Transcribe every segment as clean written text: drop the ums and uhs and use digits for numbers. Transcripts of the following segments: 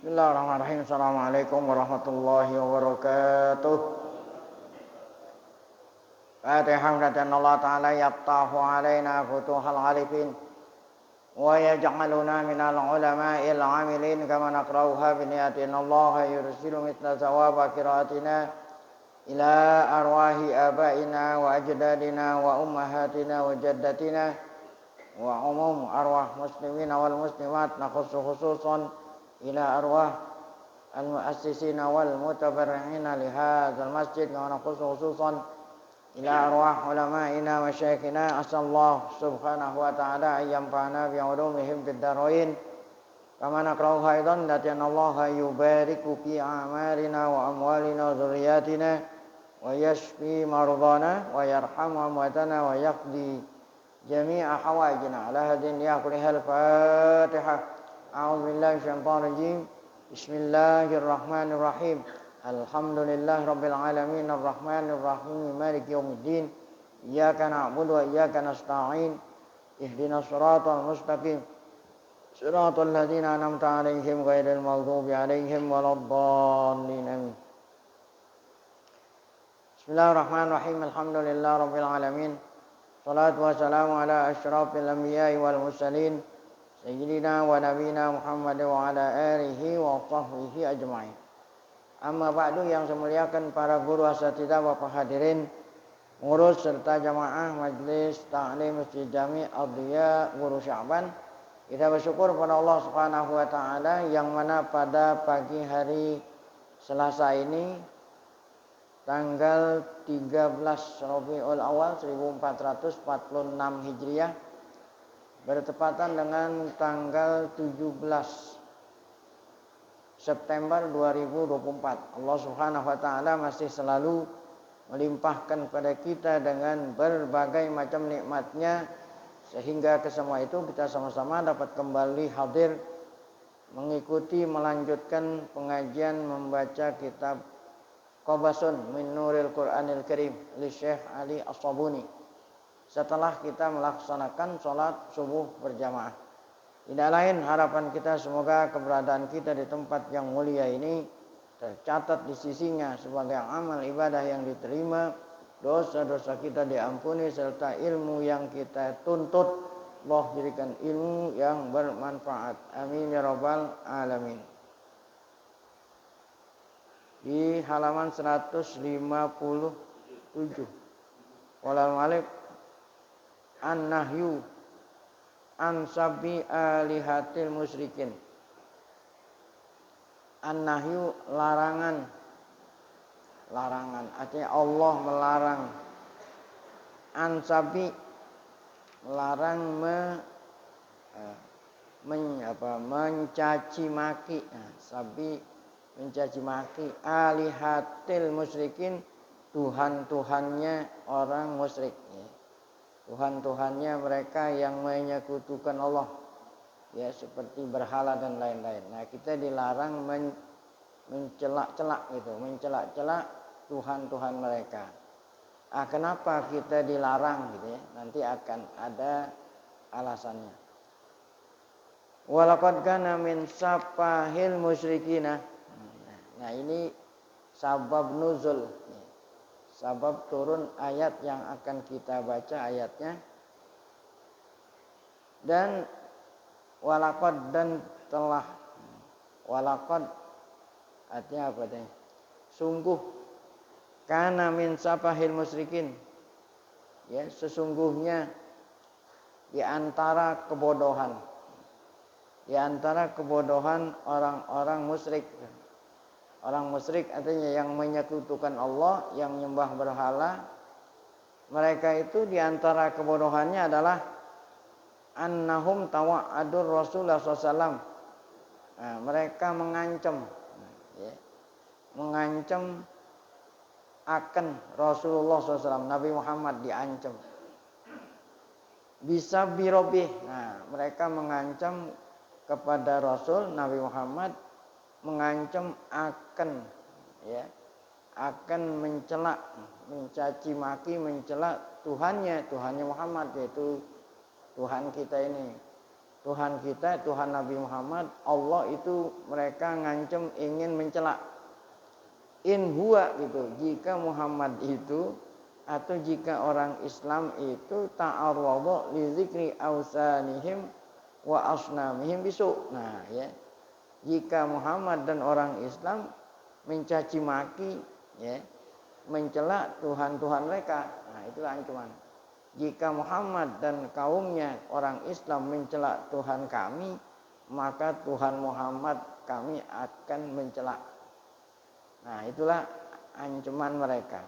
Bismillahirrahmanirrahim. Assalamualaikum warahmatullahi wabarakatuh. Fatihah dan Allah Ta'ala yaftahu alaina futuhal arifin wa yaj'aluna minal ulama'il amilin kama naqra'uha biniyatin Allah yursilu mithla thawaba qiraatina ila arwahi abaina wa ajdadina wa ummahatina wa jaddatina wa umum arwah muslimina wal muslimat nakhussu khususan ila arwah al-muassisina wal mutabarri'ina li hadzal masjid wa nakhussu khususan ila arwah ulama'ina wa masyayikhina asallahu subhanahu wa ta'ala ayyamfa'ana bi ulumihim fid darain kama naqra'uha aidan latihan Allah yubariku fi a'malina wa amwalina wa dzurriyyatina wa yashfi mardana wa yarhamu amwatana wa yaqdi jami'a hawaijina ala hadin ya kulihal fatihah. A'udzu billahi minasyaitonir rajim. Bismillahirrahmanirrahim. Alhamdulillahi rabbil alamin arrahmanir rahim maliki yaumiddin. Iyyaka na'budu wa iyyaka nasta'in. Ihdinas siratal mustaqim. Siratal ladzina an'amta 'alaihim ghairil maghdubi 'alaihim waladdallin. Amin. Bismillahirrahmanirrahim. Alhamdulillahi rabbil alamin. Salatu wassalamu ala asyrafil anbiya'i wal mursalin sayyidina wa nabiyina Muhammad wa ala alihi wa sahbihi ajma'in. Amma ba'du, yang saya muliakan para guru, asatidzah, bapak hadirin, pengurus serta jamaah Majelis Ta'lim Masjid Jami' Ad-Diya Guru Sya'ban. Kita bersyukur pada Allah Subhanahu wa taala yang mana pada pagi hari Selasa ini tanggal 13 Rabiul Awal 1446 Hijriah bertepatan dengan tanggal 17 September 2024. Allah Subhanahu wa taala masih selalu melimpahkan kepada kita dengan berbagai macam nikmatnya, sehingga kesemua itu kita sama-sama dapat kembali hadir mengikuti melanjutkan pengajian membaca kitab Qabasun min Nuril Qur'anil Karim li Syekh Ali As-Sabuni setelah kita melaksanakan sholat subuh berjamaah. Tidak lain harapan kita semoga keberadaan kita di tempat yang mulia ini tercatat di sisinya sebagai amal ibadah yang diterima, dosa-dosa kita diampuni, serta ilmu yang kita tuntut Allah jadikan ilmu yang bermanfaat. Amin ya rabbal alamin. Di halaman 157 Walal malik an-nahyu an sabi alihatil musyrikin. An-nahyu larangan artinya Allah melarang. An sabi melarang mencaci maki. Sabi mencaci maki alihatil musyrikin, Tuhan-Tuhannya orang musyrik, Tuhan-Tuhannya mereka yang menyekutukan Allah, ya, seperti berhala dan lain-lain. Nah, kita dilarang mencelak-celak Tuhan-Tuhan mereka. Kenapa kita dilarang gitu ya? Nanti akan ada alasannya. Walaqad kana min safahil musyrikina. Nah, ini sabab nuzul, sabab turun ayat yang akan kita baca ayatnya. Dan walaqad, dan telah, walaqad artinya apa teh? Sungguh, kana min safahil musyrikin, ya, sesungguhnya di antara kebodohan orang-orang musyrik. Orang musyrik artinya yang menyekutukan Allah, yang menyembah berhala. Mereka itu di antara kebodohannya adalah annahum tawa'adur Rasulullah SAW. Nah, mereka mengancam akan Rasulullah SAW, Nabi Muhammad diancam. Bisa birobih. Nah, mereka mengancam kepada Rasul Nabi Muhammad, mengancam akan mencela, mencaci maki, mencela Tuhannya Muhammad, yaitu Tuhan kita ini. Tuhan kita, Tuhan Nabi Muhammad, Allah itu mereka ngancem ingin mencela. In huwa gitu, jika Muhammad itu atau jika orang Islam itu ta'arrada li zikri ausanihim wa asnamihim bisu. Nah, ya. Jika Muhammad dan orang Islam mencaci maki, ya, mencela Tuhan-Tuhan mereka, nah itulah ancaman. Jika Muhammad dan kaumnya orang Islam mencela Tuhan kami, maka Tuhan Muhammad kami akan mencela. Nah, itulah ancaman mereka.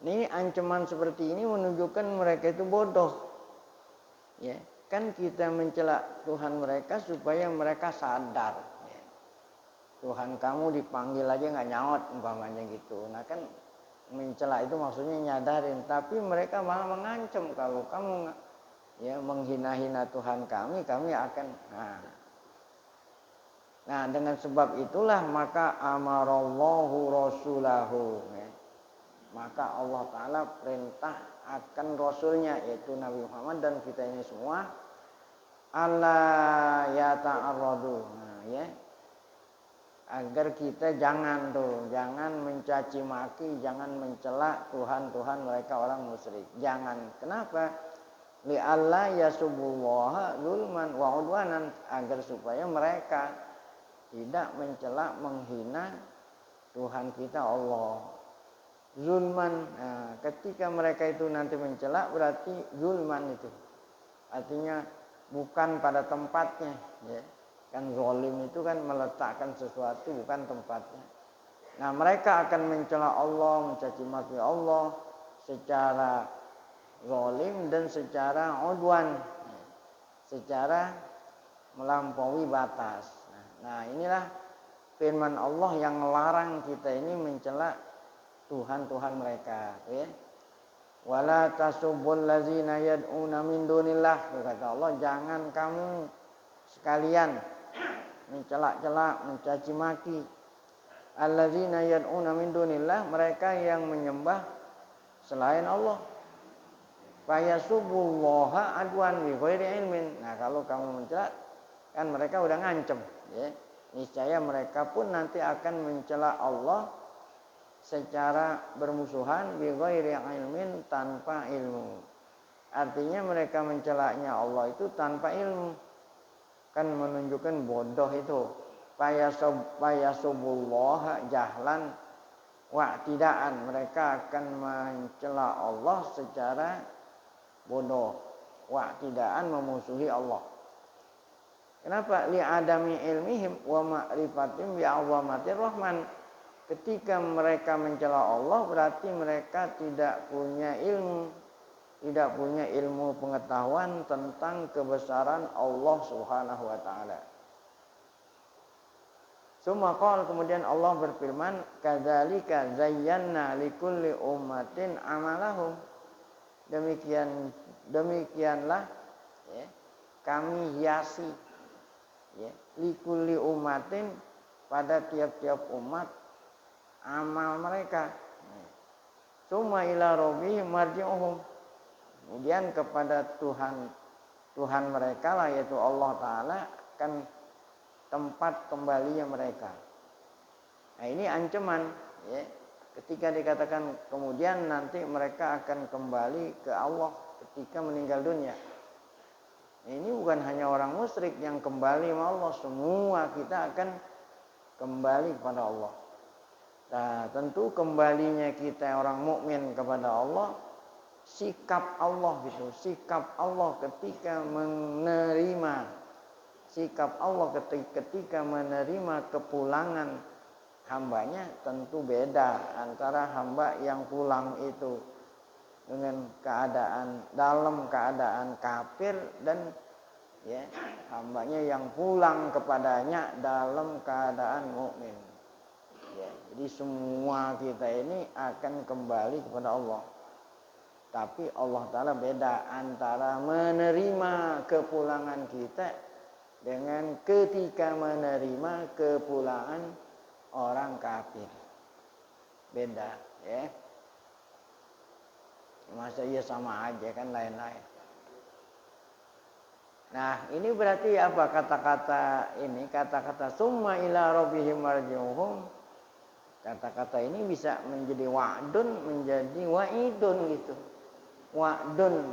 Ini ancaman seperti ini menunjukkan mereka itu bodoh. Ya, kan kita mencela Tuhan mereka supaya mereka sadar. Ya. Tuhan kamu dipanggil aja nggak nyaut umpamanya gitu. Nah kan mencela itu maksudnya nyadarin, tapi mereka malah mengancam kalau kamu ya menghina-hina Tuhan kami akan nah dengan sebab itulah maka amarallahu rasulahu ya. Maka Allah Ta'ala perintah akan Rasulnya yaitu Nabi Muhammad dan kita ini semua Allah ya ta'arradu ya, agar kita jangan mencaci maki, jangan mencela Tuhan mereka orang musyrik. Jangan. Kenapa? Li alla yasubullaha zulman wa udwanan, agar supaya mereka tidak mencela menghina Tuhan kita Allah. Zulman. Nah, ketika mereka itu nanti mencela berarti zulman itu. Artinya bukan pada tempatnya, ya. Kan zalim itu kan meletakkan sesuatu bukan tempatnya. Nah, mereka akan mencela Allah, mencaci maki Allah secara zalim dan secara udwan, secara melampaui batas. Nah, inilah firman Allah yang melarang kita ini mencela Tuhan mereka, ya. Wala tasubbul ladzina yad'una min dunillah, kata Allah, jangan kamu sekalian mencela-cela, mencaci maki alladzina yad'una min dunillah, mereka yang menyembah selain Allah. Fayasubullaha adwan bi ghairi ilmin. Nah, kalau kamu mencela kan mereka udah ngancem, ya. Niscaya mereka pun nanti akan mencela Allah secara bermusuhan bi ghairi ilmin, tanpa ilmu. Artinya mereka mencelanya Allah itu tanpa ilmu. Kan menunjukkan bodoh itu. Fayasubullaha jahlan wa tidaan, mereka akan mencela Allah secara bodoh. Wa tidaan, memusuhi Allah. Kenapa? Li adami ilmihim wa ma'rifatim bi azamatir rahman. Ketika mereka mencela Allah berarti mereka tidak punya ilmu pengetahuan tentang kebesaran Allah Subhanahu wa taala. Summa kemudian Allah berfirman, kadzalika zayyana likulli ummatin amalahum. Demikianlah ya, kami hiasi ya, likulli ummatin, pada tiap-tiap umat amal mereka. Summa ila rabbihim marji'uhum. Kemudian kepada Tuhan mereka lah, yaitu Allah Ta'ala, kan tempat kembalinya mereka. Nah, ini ancaman ya. Ketika dikatakan kemudian nanti mereka akan kembali ke Allah ketika meninggal dunia. Ini bukan hanya orang musyrik yang kembali sama Allah, semua kita akan kembali kepada Allah. Nah, tentu kembalinya kita orang mukmin kepada Allah, sikap Allah gitu, sikap Allah ketika menerima, sikap Allah ketika menerima kepulangan hambanya tentu beda antara hamba yang pulang itu dengan dalam keadaan kafir dan ya hambanya yang pulang kepadanya dalam keadaan mukmin. Ya, jadi semua kita ini akan kembali kepada Allah. Tapi Allah Ta'ala beda antara menerima kepulangan kita dengan ketika menerima kepulangan orang kafir. Beda ya. Masa iya sama aja kan, lain-lain. Nah, ini berarti apa kata-kata ini? Kata-kata summa ila rabbihim marji'uhum. Kata-kata ini bisa menjadi wa'dun, menjadi wa'idun gitu. Wa'dun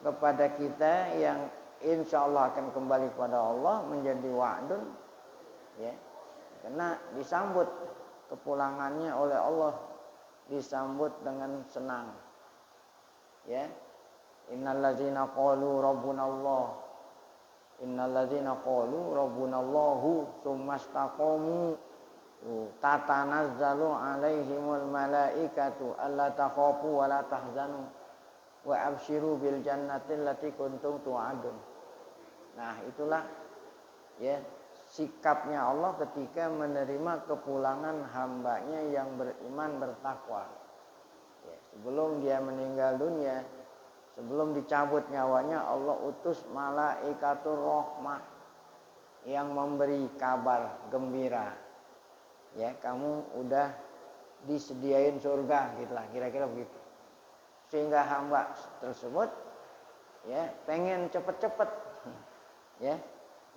kepada kita yang insya Allah akan kembali kepada Allah, menjadi wa'dun, ya. Karena disambut kepulangannya oleh Allah, disambut dengan senang, ya. Innalladzina qalu rabbunallah, innalladzina qalu rabbunallahu tsumastaqamu tatanazzalu alaihimul malaikatu alla takhafu wa la tahzanu wa absyiru bil jannati allati kuntum tu'adun. Nah, itulah ya sikapnya Allah ketika menerima kepulangan hambanya yang beriman bertakwa. Ya, sebelum dia meninggal dunia, sebelum dicabut nyawanya, Allah utus malaikatur rahmah yang memberi kabar gembira. Ya, kamu udah disediain surga, gitulah, kira-kira begitu. Sehingga hamba tersebut ya pengen cepet-cepet, ya,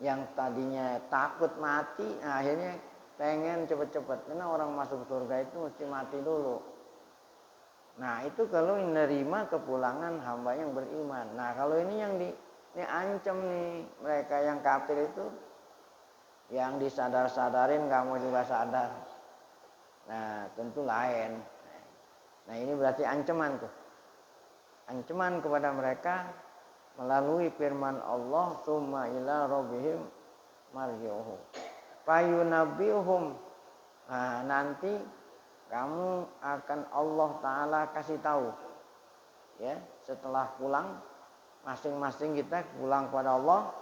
yang tadinya takut mati, akhirnya pengen cepet-cepet. Karena orang masuk surga itu mesti mati dulu. Nah, itu kalau menerima kepulangan hamba yang beriman. Nah, kalau ini yang ancam nih mereka yang kafir itu, yang disadar-sadarin kamu juga sadar. Nah, tentu lain. Nah, ini berarti ancaman tuh. Ancaman kepada mereka melalui firman Allah, summa ila rabbihim marji'uhum fayunabbi'uhum. Nah, nanti kamu akan Allah Ta'ala kasih tahu, ya, setelah pulang, masing-masing kita pulang kepada Allah,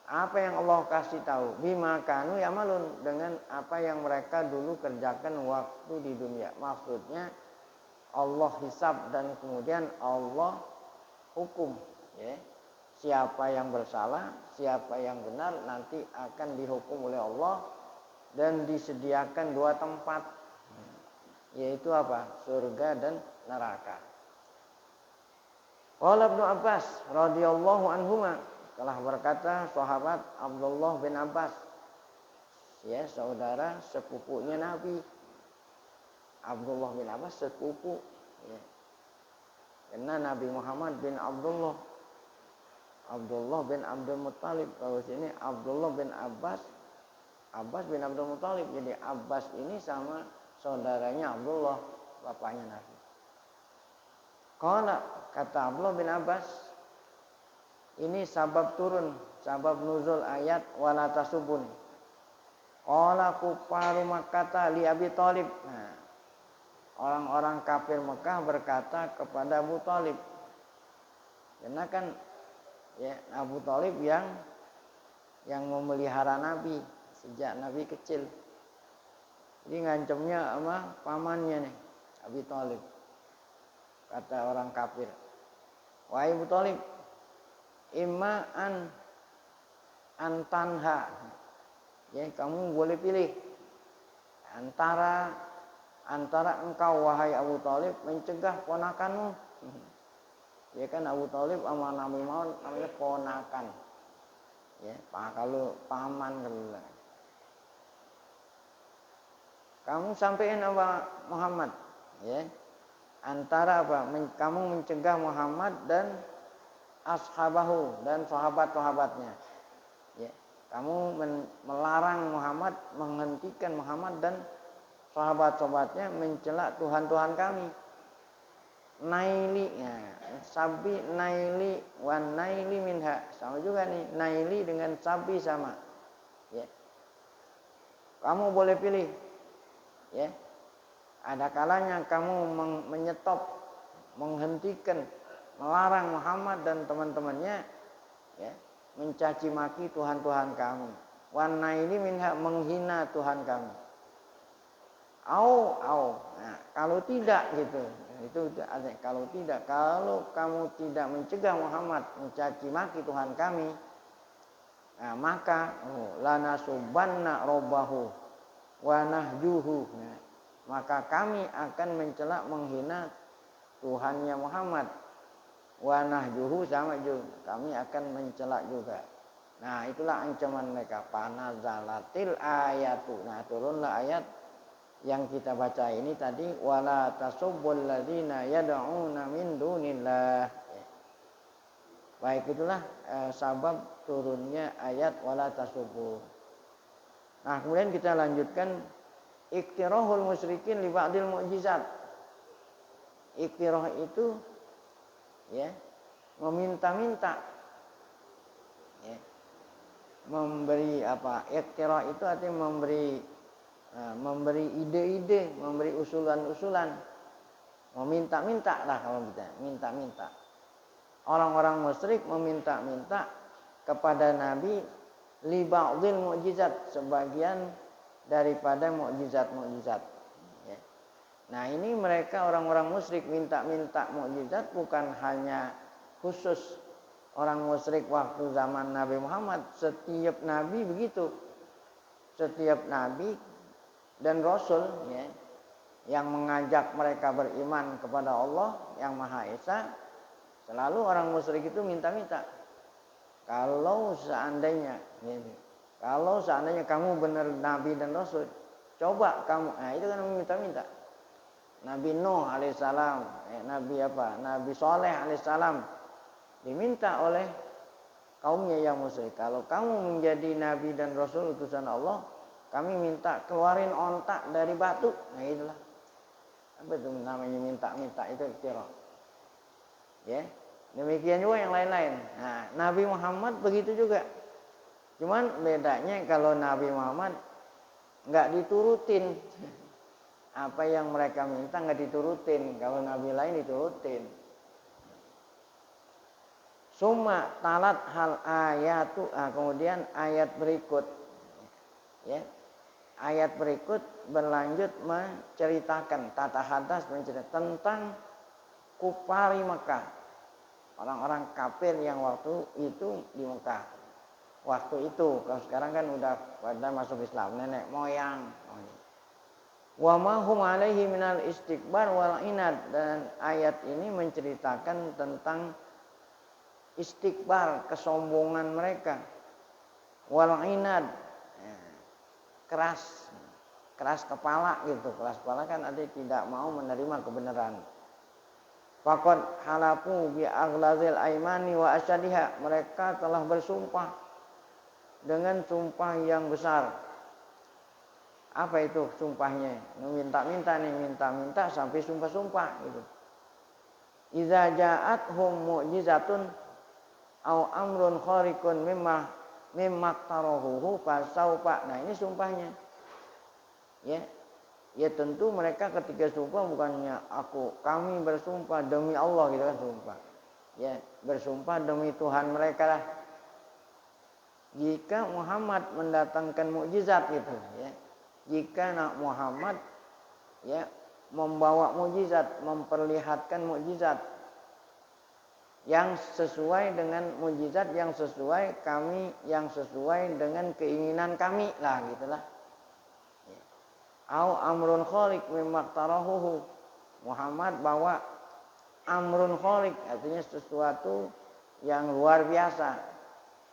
apa yang Allah kasih tahu, bima kanu yamalun, dengan apa yang mereka dulu kerjakan waktu di dunia. Maksudnya Allah hisab dan kemudian Allah hukum, ya. Siapa yang bersalah, siapa yang benar nanti akan dihukum oleh Allah, dan disediakan dua tempat, yaitu apa? Surga dan neraka. Qala Ibnu Abbas radhiyallahu anhuma, telah berkata sahabat Abdullah bin Abbas, ya, saudara sepupunya Nabi. Abdullah bin Abbas sepupu, ya. Karena Nabi Muhammad bin Abdullah bin Abdul Muttalib. Kalau sini Abdullah bin Abbas bin Abdul Muttalib. Jadi Abbas ini sama saudaranya Abdullah, bapaknya Nabi. Kata Abdullah bin Abbas, ini sabab turun, sabab nuzul ayat wala tasubun. Qala kufaru Makkah li Abi Thalib. Nah, orang-orang kafir Mekah berkata kepada Abu Thalib. Karena kan ya Abu Thalib yang memelihara Nabi sejak Nabi kecil. Jadi ngancamnya sama pamannya nih, Abi Thalib. Kata orang kafir, wahai Abu Thalib, imma antanha, ya, kamu boleh pilih antara engkau wahai Abu Thalib mencegah ponakanmu. Ya kan Abu Thalib sama Nabi Muhammad namanya ponakan. Ya, kalau paman kalau kamu sampaikan apa Muhammad, ya. Antara apa? Kamu mencegah Muhammad dan ashabahu, dan sahabat-sahabatnya. Ya, kamu melarang Muhammad, menghentikan Muhammad dan sahabat-sahabatnya mencela Tuhan-Tuhan kami. Naili, ya, sabi naili wan naili minha, sama juga nih, naili dengan sabi sama. Ya. Kamu boleh pilih, ya. Ada kalanya kamu menyetop, menghentikan, melarang Muhammad dan teman-temannya, ya, mencaci maki Tuhan-Tuhan kami. Wan naili minha, menghina Tuhan kami. Nah, kalau tidak gitu, itu artinya kalau kamu tidak mencegah Muhammad mencaci maki Tuhan kami, nah, maka lana subanna robbahu wa nahjuhu, nah, maka kami akan mencela menghina Tuhannya Muhammad wa nahjuhu sama juga, kami akan mencela juga. Nah, itulah ancaman mereka. Panazalatil ayatu. Nah, turunlah ayat yang kita baca ini tadi, wala tasubbul ladzina yad'una min dunillah. Baik, itulah sabab turunnya ayat wala tasubbu. Nah, kemudian kita lanjutkan iktirahul musyrikin li ba'dil mu'jizat. Iktirah itu ya, meminta-minta. Ya. Memberi apa? Iktirah itu artinya memberi ide-ide, memberi usulan-usulan. Meminta-minta lah kalau kita, minta-minta. Orang-orang musyrik meminta-minta kepada Nabi li ba'dil mukjizat, sebagian daripada mukjizat-mukjizat. Ya. Nah, ini mereka orang-orang musyrik minta-minta mukjizat bukan hanya khusus orang musyrik waktu zaman Nabi Muhammad. Setiap nabi begitu. Setiap nabi dan rasul ya, yang mengajak mereka beriman kepada Allah yang Maha Esa, selalu orang musyrik itu minta-minta. Kalau seandainya kamu benar nabi dan rasul, coba kamu. Nah, itu kan minta-minta. Nabi Nuh alaihissalam, Nabi Soleh alaihissalam diminta oleh kaumnya yang musyrik, kalau kamu menjadi nabi dan rasul utusan Allah, kami minta keluarin ontak dari batu. Nah, itulah apa itu namanya minta-minta, itu iktirah. Ya, demikian juga yang lain-lain. Nah, Nabi Muhammad begitu juga. Cuman bedanya kalau Nabi Muhammad nggak diturutin. Apa yang mereka minta nggak diturutin. Kalau Nabi lain diturutin. Summa talat hal ayatu. Kemudian ayat berikut. Ya, ayat berikut berlanjut menceritakan tatahadas, menceritakan tentang kufari Mekah, orang-orang kafir yang waktu itu di Mekah. Waktu itu, kalau sekarang kan udah pada masuk Islam, nenek moyang. Wa ma hum alaihi minal istikbar wal inad. Dan ayat ini menceritakan tentang istikbar, kesombongan mereka, wal inad, keras kepala gitu. Keras kepala kan artinya tidak mau menerima kebenaran. Faqad halafu bi aghlazil aimani wa asyadiha. Mereka telah bersumpah dengan sumpah yang besar. Apa itu sumpahnya? Minta-minta sampai sumpah-sumpah gitu. Idza ja'athum mu'jizatun aw amrun khariqun mimma tarahuhu fasaufa. Nah, ini sumpahnya. Ya tentu mereka ketika sumpah bukannya kami bersumpah demi Allah gitu kan, sumpah. Ya, bersumpah demi Tuhan mereka lah. Jika Muhammad mendatangkan mukjizat gitu ya. Jika Muhammad ya membawa mukjizat, memperlihatkan mukjizat yang sesuai dengan mukjizat yang sesuai kami, yang sesuai dengan keinginan kami lah gitulah. Au amrun khaliq mimma tarahuhu. Muhammad bawa amrun khaliq, artinya sesuatu yang luar biasa.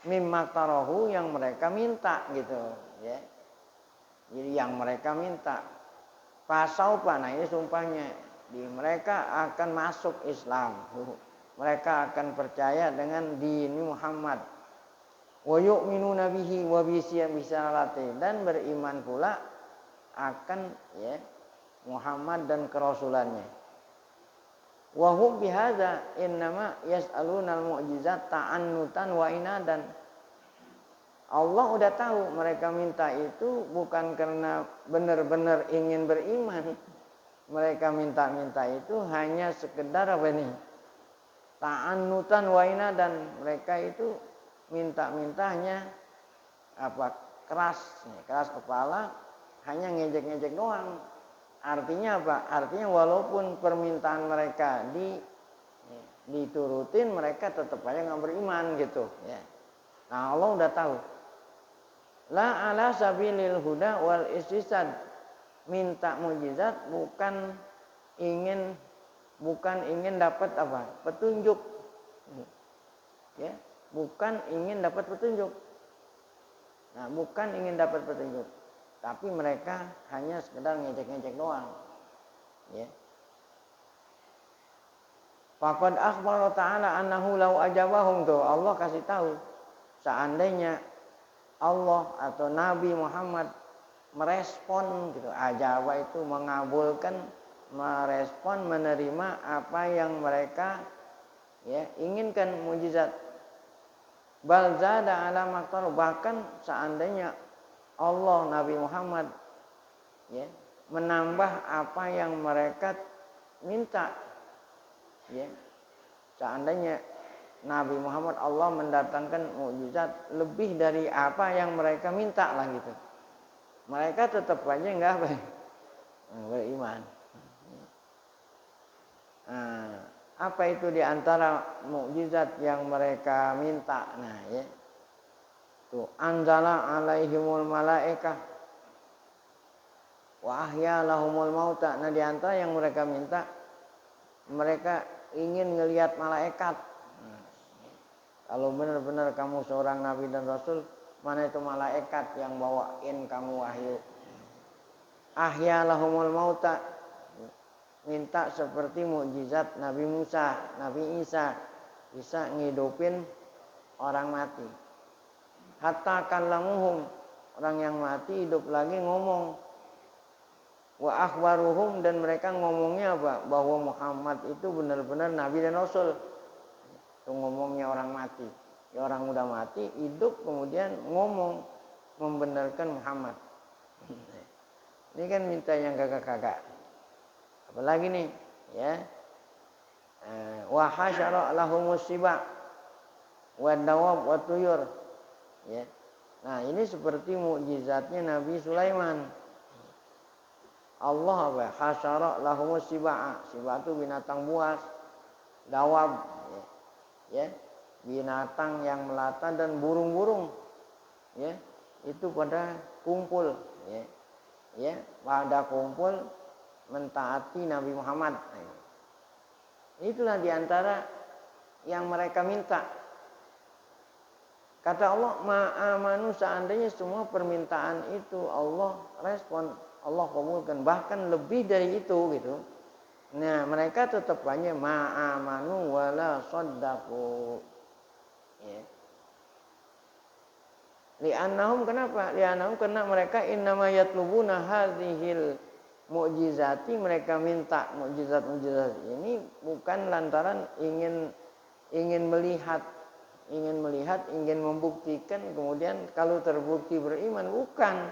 Mimma tarahu, yang mereka minta gitu ya. Jadi yang mereka minta. Fasaufa, nah ini sumpahnya, mereka akan masuk Islam. Mereka akan percaya dengan dini Muhammad. Wa yu'minuna bihi wa bisyarati, dan beriman pula akan ya Muhammad dan kerasulannya. Wa hum bihadza innama yas'alunal mu'jizat ta'annutan wa inadan. Allah udah tahu mereka minta itu bukan karena benar-benar ingin beriman. Mereka minta-minta itu hanya sekedar apa nih? Ta'annutan wa inadan. Mereka itu minta-mintanya apa? Keras kepala, hanya ngejek-ngejek doang. Artinya apa? Artinya walaupun permintaan mereka diturutin, mereka tetap aja nggak beriman gitu. Ya. Nah, Allah udah tahu. La ala sabilil huda wal istisad. Minta mukjizat bukan ingin dapat apa? Petunjuk. Ya, bukan ingin dapat petunjuk. Nah, bukan ingin dapat petunjuk, tapi mereka hanya sekedar ngejek-ngejek doang. Ya. Faqad akhbara ta'ala annahu law ajabahum, tuh Allah kasih tahu seandainya Allah atau Nabi Muhammad merespon gitu, ajaba itu mengabulkan, merespon, menerima apa yang mereka ya inginkan, mukjizat. Bal zada ala maqtar, bahkan seandainya Allah, Nabi Muhammad ya menambah apa yang mereka minta, ya, seandainya Nabi Muhammad Allah mendatangkan mukjizat lebih dari apa yang mereka minta lah gitu, mereka tetap aja enggak beriman. Nah, apa itu diantara mukjizat yang mereka minta? Nah, ya, tuh anzala alaihimul malaikah wa ahya lahumul mauta. Nah, diantara yang mereka minta, mereka ingin ngelihat malaikat. Kalau benar-benar kamu seorang nabi dan rasul, mana itu malaikat yang bawain kamu wahyu? Ahya lahumul mauta, minta seperti mukjizat Nabi Musa, Nabi Isa, bisa ngidupin orang mati. Hatta kallamuhum, orang yang mati hidup lagi ngomong. Wa akhbaruhum, dan mereka ngomongnya apa? Bahwa Muhammad itu benar-benar nabi dan rasul. Itu ngomongnya orang mati. Ya, orang udah mati, hidup kemudian ngomong membenarkan Muhammad. Ini kan minta yang kagak-kagak. Apalagi nih, ya. Wa hasyara lahumus siba wa dawab wa tuyur. Ya. Nah, ini seperti mukjizatnya Nabi Sulaiman. Allah apa? Hasyara lahumus siba. Siba itu binatang buas. Dawab, ya, binatang yang melata, dan burung-burung, ya, itu pada kumpul, ya, pada kumpul mentaati Nabi Muhammad. Itulah diantara yang mereka minta. Kata Allah, ma'amanu, seandainya semua permintaan itu Allah respon, Allah kabulkan, bahkan lebih dari itu gitu. Nah, mereka tetap aja ma'amanu wala saddaqu. Ya. Li'annahum, kenapa? Li'annahum, karena mereka innama yatlubuna hadhil mukjizati, mereka minta mukjizat-mukjizat ini bukan lantaran ingin melihat, ingin membuktikan, kemudian kalau terbukti beriman, bukan.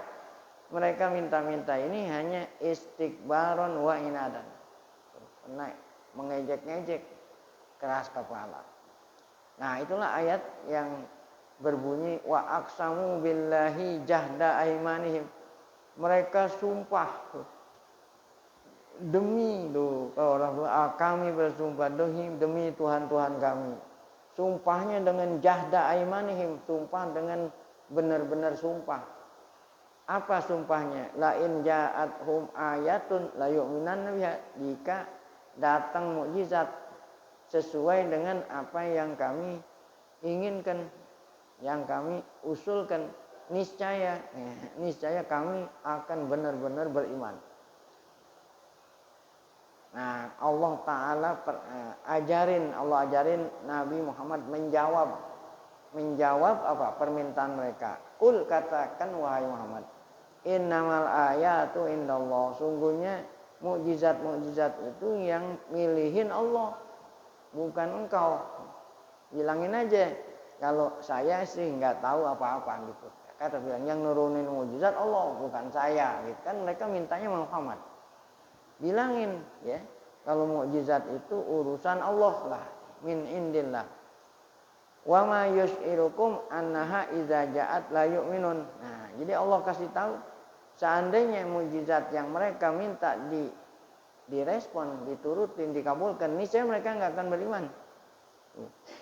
Mereka minta-minta ini hanya istikbaron wa inadan. Mengejek-ngejek, keras kepala. Nah, itulah ayat yang berbunyi wa aqsamu billahi jahda aimanihim. Mereka sumpah demi orang kami bersumpah demi Tuhan-Tuhan kami. Sumpahnya dengan jahda aimanihim, sumpah dengan benar-benar sumpah. Apa sumpahnya? La in ja'athum ayatun la yu'minanna biha, jika datang mukjizat sesuai dengan apa yang kami inginkan, yang kami usulkan, niscaya kami akan benar-benar beriman. Nah, Allah Ta'ala Allah ajarin Nabi Muhammad menjawab apa? Permintaan mereka. Qul, katakan wahai Muhammad, innamal ayatu indallah, sungguhnya mukjizat-mukjizat itu yang milihin Allah, bukan engkau. Bilangin aja, kalau saya sih nggak tahu apa-apa gitu. Kata bilang yang nurunin mukjizat Allah, bukan saya. Gitu kan mereka mintanya Muhammad. Bilangin, ya, kalau mukjizat itu urusan Allah lah, min indillah. Wa ma yus'irukum annaha idza ja'at la yu'minun. Nah, jadi Allah kasih tahu, seandainya mukjizat yang mereka minta direspon, diturutin, dikabulkan, niscaya mereka enggak akan beriman.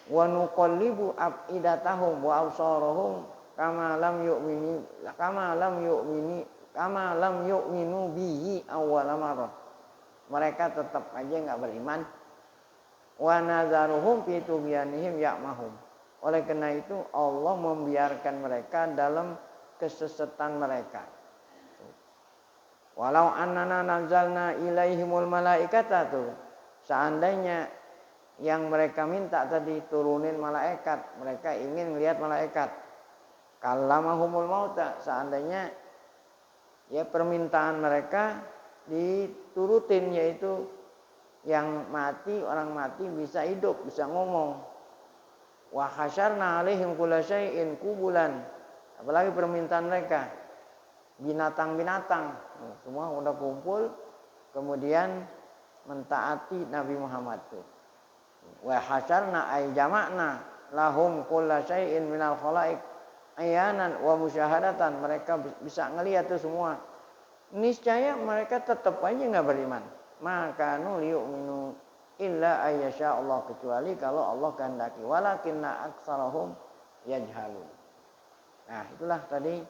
Wa nuqallibu afidatahum wa absarahum kama lam yu'minu bihi awwal marrah. Mereka tetap aja enggak beriman, wa nadzaruhum fi tughyanihim ya'mahum. Oleh karena itu Allah membiarkan mereka dalam kesesatan mereka. Walau annana nazzalna ilaihimul malaikata tuh. Seandainya yang mereka minta tadi turunin malaikat, mereka ingin melihat malaikat. Kallamahumul mauta, seandainya ya permintaan mereka diturutin, yaitu yang mati, orang mati bisa hidup, bisa ngomong. Wa hasyarna alaihim kulla syai'in kubulan. Apalagi permintaan mereka binatang-binatang, semua udah kumpul kemudian mentaati Nabi Muhammad tuh. Wa hasyarna ay jama'na lahum kulla syai'in minal khalaiq ayanan wa musyahadatan. Mereka bisa ngelihat tuh semua. Niscaya mereka tetap aja enggak beriman. Maka nu yu'minu illa ayyasha Allah, kecuali kalau Allah kehendaki. Walakinna aktsarahum yajhalun. Nah, itulah tadi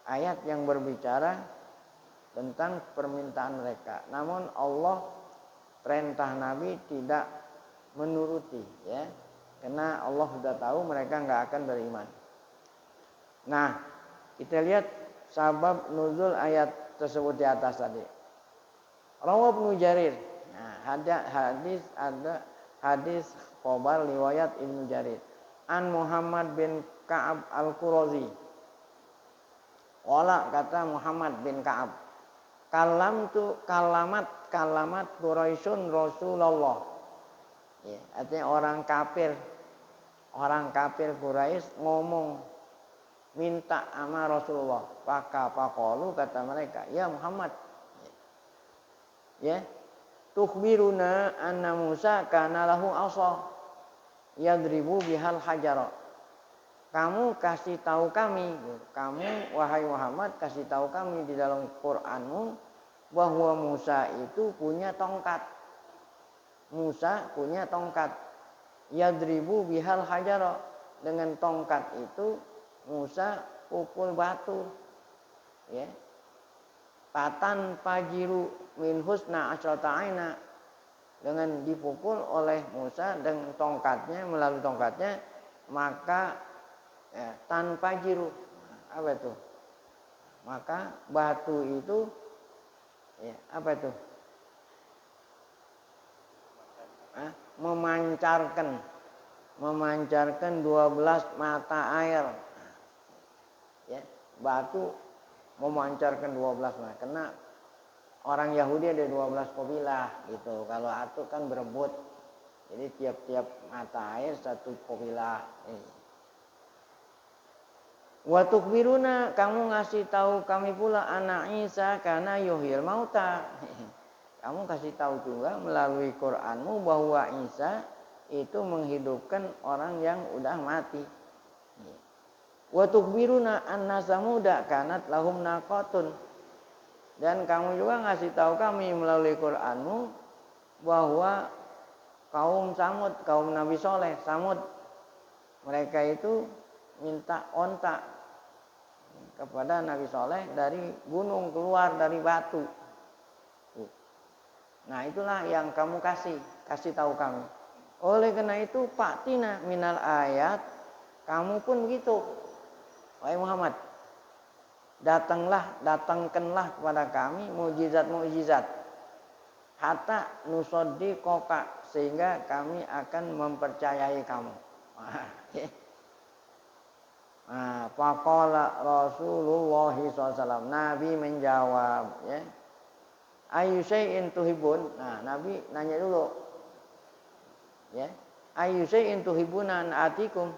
ayat yang berbicara tentang permintaan mereka. Namun Allah perintah Nabi tidak menuruti, ya. Karena Allah sudah tahu mereka enggak akan beriman. Nah, kita lihat sabab nuzul ayat tersebut di atas tadi. Rawab Ibnu Jarir. Nah, ada hadis khabar riwayat Ibnu Jarir. An Muhammad bin Ka'ab Al-Qurazi. Wala, kata Muhammad bin Ka'ab, kalamat Quraisyun Rasulullah. Ya, artinya orang kafir Quraisy ngomong minta sama Rasulullah. Faqalu, kata mereka, ya Muhammad, ya, tukhbiruna anna Musa kana lahu asa yadribu bihal hajara. Kamu kasih tahu kami, kamu wahai Muhammad kasih tahu kami di dalam Qur'anmu bahwa Musa itu punya tongkat. Musa punya tongkat. Yadribu bihal hajara. Dengan tongkat itu Musa pukul batu. Ya. Patan pajiru min husna asyrata aina. Dengan dipukul oleh Musa dengan tongkatnya, melalui tongkatnya, maka ya, tanpa jiru, apa itu? Maka batu itu, ya, apa itu? Memancarkan 12 mata air. Ya, batu memancarkan 12 mata. Karena orang Yahudi ada 12 kabilah gitu. Kalau atu kan berebut. Jadi tiap-tiap mata air satu kabilah. Wa tukbiruna, kamu ngasih tahu kami pula anak Isa karena yuhyil mauta. Kamu kasih tahu juga melalui Qur'anmu bahwa Isa itu menghidupkan orang yang udah mati. Wa tukbiruna anna samuda kanat lahum naqatun. Dan kamu juga ngasih tahu kami melalui Qur'anmu bahwa kaum Samud, kaum Nabi Soleh, Samud, mereka itu minta onta kepada Nabi Soleh dari gunung, keluar dari batu. Nah, itulah yang kamu kasih tahu kami. Oleh karena itu Paktina minal ayat, kamu pun begitu, wahai Muhammad, datangkanlah kepada kami mukjizat hatta nusaddiqoka, sehingga kami akan mempercayai kamu. Faqala Rasulullah SAW, Nabi menjawab, ya, ayu syai'in tuhibun. Nah, Nabi nanya dulu, ya, ayu syai'in tuhibuna an atikum,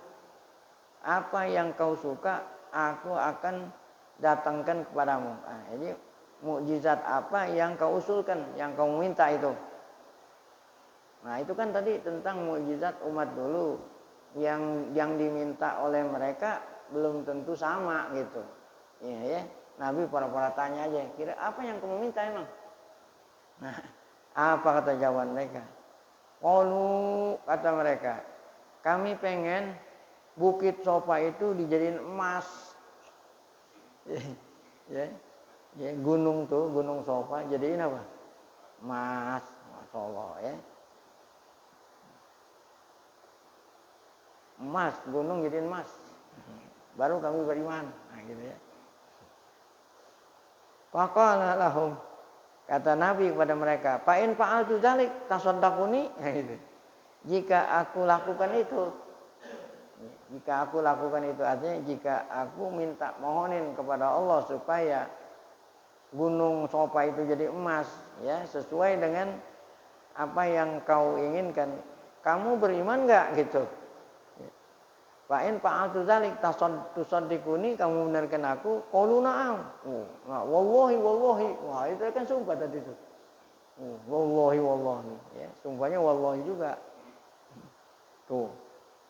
apa yang kau suka aku akan datangkan kepadamu. Nah, jadi mukjizat apa yang kau usulkan, yang kau minta itu. Nah, itu kan tadi tentang mukjizat umat dulu, yang diminta oleh mereka belum tentu sama gitu. Ya. Nabi pura-pura tanya aja, kira apa yang kamu minta emang? Nah, apa kata jawaban mereka? Qalu, kata mereka, kami pengen bukit Sofa itu dijadiin emas. Ya, gunung Sofa jadiin apa? Emas, masyaallah, ya. emas, gunung jadi emas. Baru kami beriman. Nah, gitu ya. Faqala lahum, kata Nabi kepada mereka, fa in fa'altu dzalik tasaddaquni. Nah, gitu. Jika aku lakukan itu, artinya jika aku minta mohonin kepada Allah supaya gunung Sofa itu jadi emas, ya sesuai dengan apa yang kau inginkan, kamu beriman enggak gitu? Fa in fa'altu dzalik tasaddaquni, kamu benarkan aku? Qalu na'am. Nah, wallahi. Wah, itu kan sumpah tadi itu. Wallahi. Ya, sumpahnya wallahi juga. Tuh.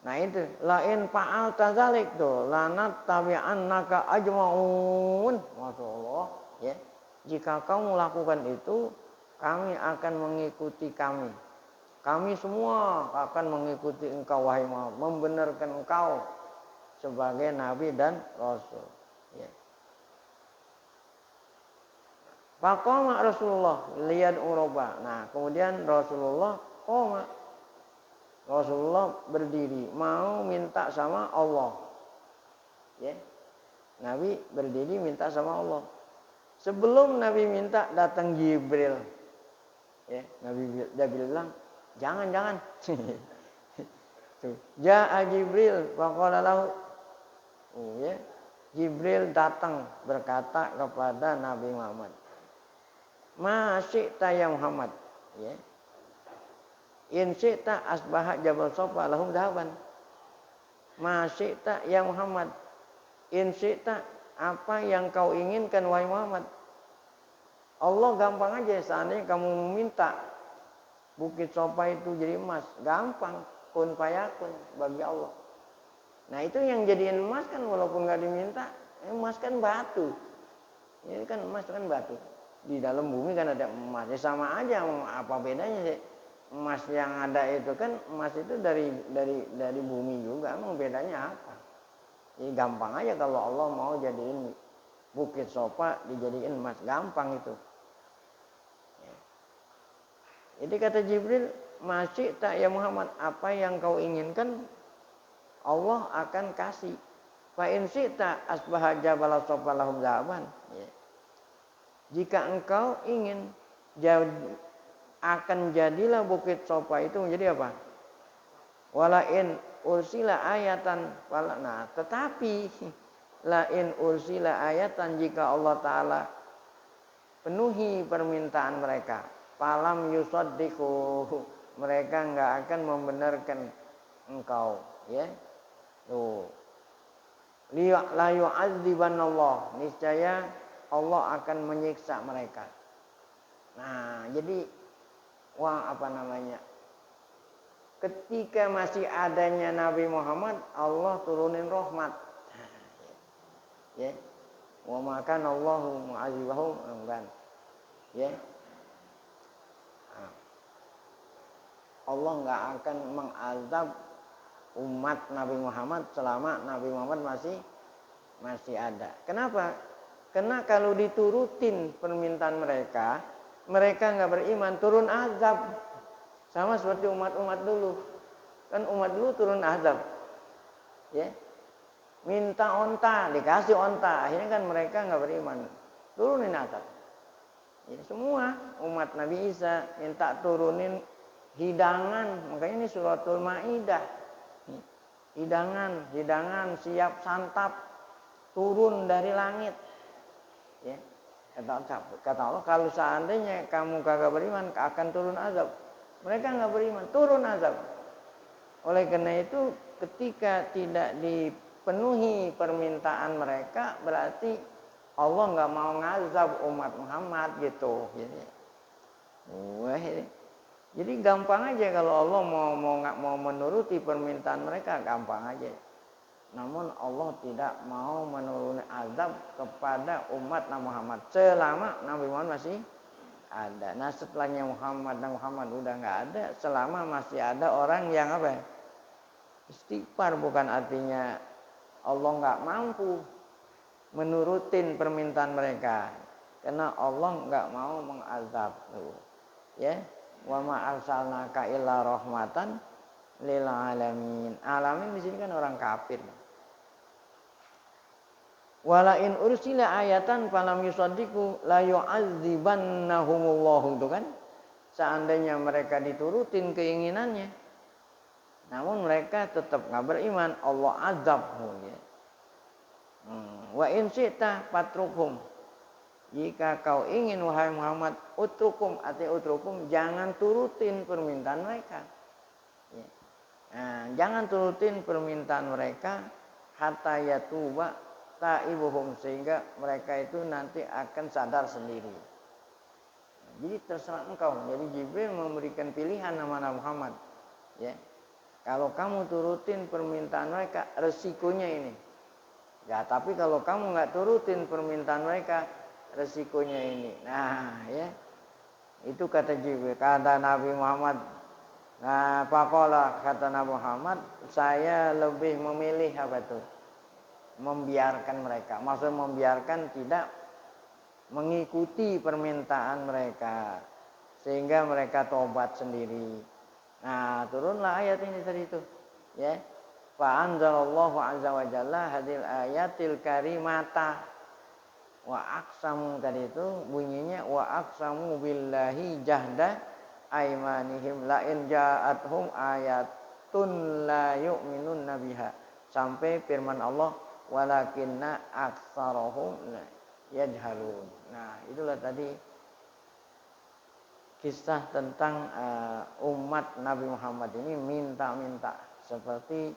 Nah itu lain fa'alta dzalik tuh lanat tabi'annaka ajma'un. Masyaallah, ya. Jika kamu lakukan itu, kami akan mengikuti kami. Kami semua akan mengikuti engkau wahai Muhammad, membenarkan engkau sebagai nabi dan rasul. Ya. Faqama Rasulullah liyad uroba. Nah, kemudian Rasulullah berdiri mau minta sama Allah. Ya. Nabi berdiri minta sama Allah. Sebelum Nabi minta datang Jibril. Ya, Nabi bilang, jangan. Ja'a Jibril faqala lahu. Ya. Jibril datang berkata kepada Nabi Muhammad, "Ma syi'ta ya Muhammad?" Ya. In syi'ta asbaha Jabal Safa lahum dhahaban. Ma syi'ta ya Muhammad. In syi'ta, apa yang kau inginkan wahai Muhammad. Allah gampang aja, seandainya kamu meminta Bukit Safa itu jadi emas, gampang, kun fayakun bagi Allah. Nah itu yang jadiin emas kan walaupun nggak diminta, emas kan batu. Ini kan emas kan batu. Di dalam bumi kan ada emas, ya sama aja, apa bedanya sih? Emas yang ada itu kan emas itu dari bumi juga, emang bedanya apa? Jadi gampang aja kalau Allah mau jadiin Bukit Safa dijadiin emas, gampang itu. Jadi kata Jibril, masih tak ya Muhammad, apa yang kau inginkan Allah akan kasih. Fa in syi'ta asbaha jabal Safa lahum zahaban. Ya. Jika engkau ingin akan jadilah Bukit Safa itu menjadi apa? Walain ursila ayatan. Nah, tetapi lain ursila ayatan, jika Allah Ta'ala penuhi permintaan mereka, falam yusaddiqu, mereka enggak akan membenarkan engkau, ya. Tuh. La yu'adzibanallah, niscaya Allah akan menyiksa mereka. Nah, jadi ketika masih adanya Nabi Muhammad, Allah turunin rahmat. Ya. Wa ma kana Allahu mu'adzibahum kan. Ya. Allah enggak akan mengazab umat Nabi Muhammad selama Nabi Muhammad masih ada. Kenapa? Karena kalau diturutin permintaan mereka enggak beriman, turun azab. Sama seperti umat-umat dulu. Kan umat dulu turun azab. Ya. Minta onta, dikasih onta. Akhirnya kan mereka enggak beriman. Turunin azab. Jadi semua umat Nabi Isa minta turunin hidangan. Makanya ini suratul Maidah. Hidangan siap santap turun dari langit. Ya. Kata Allah, kalau seandainya kamu kagak beriman akan turun azab. Mereka enggak beriman, turun azab. Oleh karena itu ketika tidak dipenuhi permintaan mereka, berarti Allah enggak mau ngazab umat Muhammad gitu. Jadi gampang aja kalau Allah mau menuruti permintaan mereka, gampang aja. Namun Allah tidak mau menuruni azab kepada umat Nabi Muhammad selama Nabi Muhammad masih ada. Nah setelahnya Muhammad udah nggak ada, selama masih ada orang yang istighfar, bukan artinya Allah nggak mampu menurutin permintaan mereka, karena Allah nggak mau mengazab. Ya, wa ma arsalnaka illa rahmatan lil alamin. Alamin di sini kan orang kafir. Wala in ursila ayatan falam yusaddiqu la yu'adzibannahumullahu, itu kan. Seandainya mereka diturutin keinginannya, namun mereka tetap nggak beriman, Allah azab. Ya. Wa in syi'ta patrukum, jika kau ingin wahai Muhammad, utrukum, jangan turutin permintaan mereka. Ya. Nah, jangan turutin permintaan mereka hatta yatuba taibuhum, sehingga mereka itu nanti akan sadar sendiri. Jadi terserah engkau. Jadi Jibril memberikan pilihan nama Muhammad. Ya, kalau kamu turutin permintaan mereka, resikonya ini. Ya, tapi kalau kamu nggak turutin permintaan mereka, resikonya ini. Nah, ya, itu kata Jibril. Kata Nabi Muhammad. Nah, faqala, kata Nabi Muhammad, saya lebih memilih apa itu? Membiarkan mereka. Maksudnya membiarkan, tidak mengikuti permintaan mereka, sehingga mereka tobat sendiri. Nah, turunlah ayat ini tadi itu, ya. Fa anzalallahu azza wa jalla hadil ayatil karimata wa aqsamu, tadi itu bunyinya wa aqsamu billahi jahda aimanihim la in ja'athum ayatun la yu'minun biha, sampai firman Allah walakinna aktsarahum yajhalun. Nah, itulah tadi kisah tentang umat Nabi Muhammad ini minta-minta seperti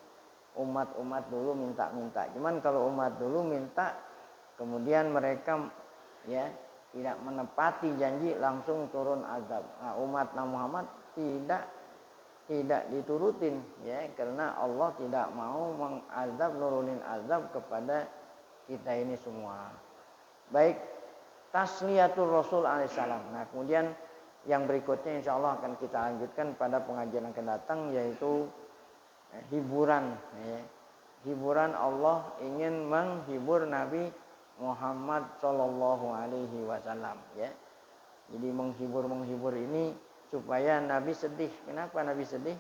umat-umat dulu minta-minta. Cuman kalau umat dulu minta, kemudian mereka ya tidak menepati janji, langsung turun azab. Nah, umat Nabi Muhammad tidak diturutin, ya, karena Allah tidak mau mengazab, nurunin azab kepada kita ini semua. Baik, tasliyatul Rasul alaihissalam. Nah, kemudian yang berikutnya insya Allah akan kita lanjutkan pada pengajian yang akan datang, yaitu hiburan. Ya. Hiburan, Allah ingin menghibur Nabi Muhammad Shallallahu Alaihi Wasallam. Ya. Jadi menghibur ini supaya Nabi sedih. Kenapa Nabi sedih?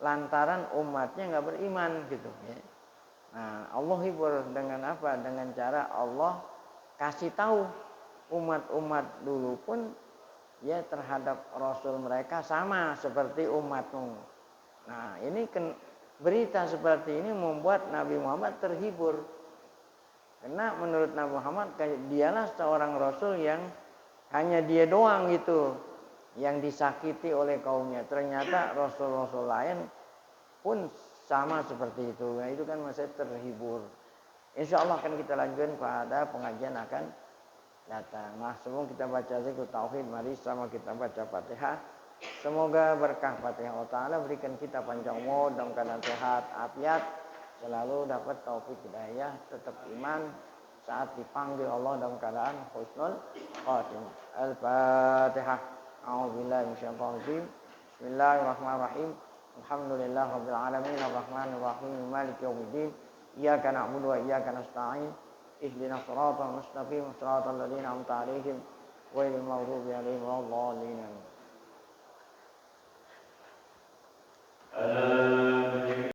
Lantaran umatnya nggak beriman gitu. Ya. Nah, Allah hibur dengan apa? Dengan cara Allah kasih tahu umat-umat dulu pun ya terhadap Rasul mereka sama seperti umatmu. Nah, ini berita seperti ini membuat Nabi Muhammad terhibur. Karena menurut Nabi Muhammad dialah seorang Rasul yang hanya dia doang gitu yang disakiti oleh kaumnya. Ternyata Rasul-Rasul lain pun sama seperti itu. Nah, itu kan masih terhibur. Insya Allah akan kita lanjutkan pada pengajian akan datang. Nah, sebelum kita baca zikir tauhid, mari sama kita baca Fatihah. Semoga berkah Fatihah Allah Ta'ala berikan kita panjang umur dalam keadaan sehat, afiat, selalu dapat taufik hidayah, tetap iman saat dipanggil Allah dalam keadaan husnul khatimah. Al-Fatihah. A'udzubillahi minasyaitonir rajim. Bismillahirrahmanirrahim. Alhamdulillahirabbil alamin arrahmanir rahim maliki yaumiddin. Iyyaka na'budu wa iyyaka nasta'in. Ihdinas siratal mustaqim, siratal ladzina an'amta 'alaihim ghairil maghdubi 'alaihim waladdallin.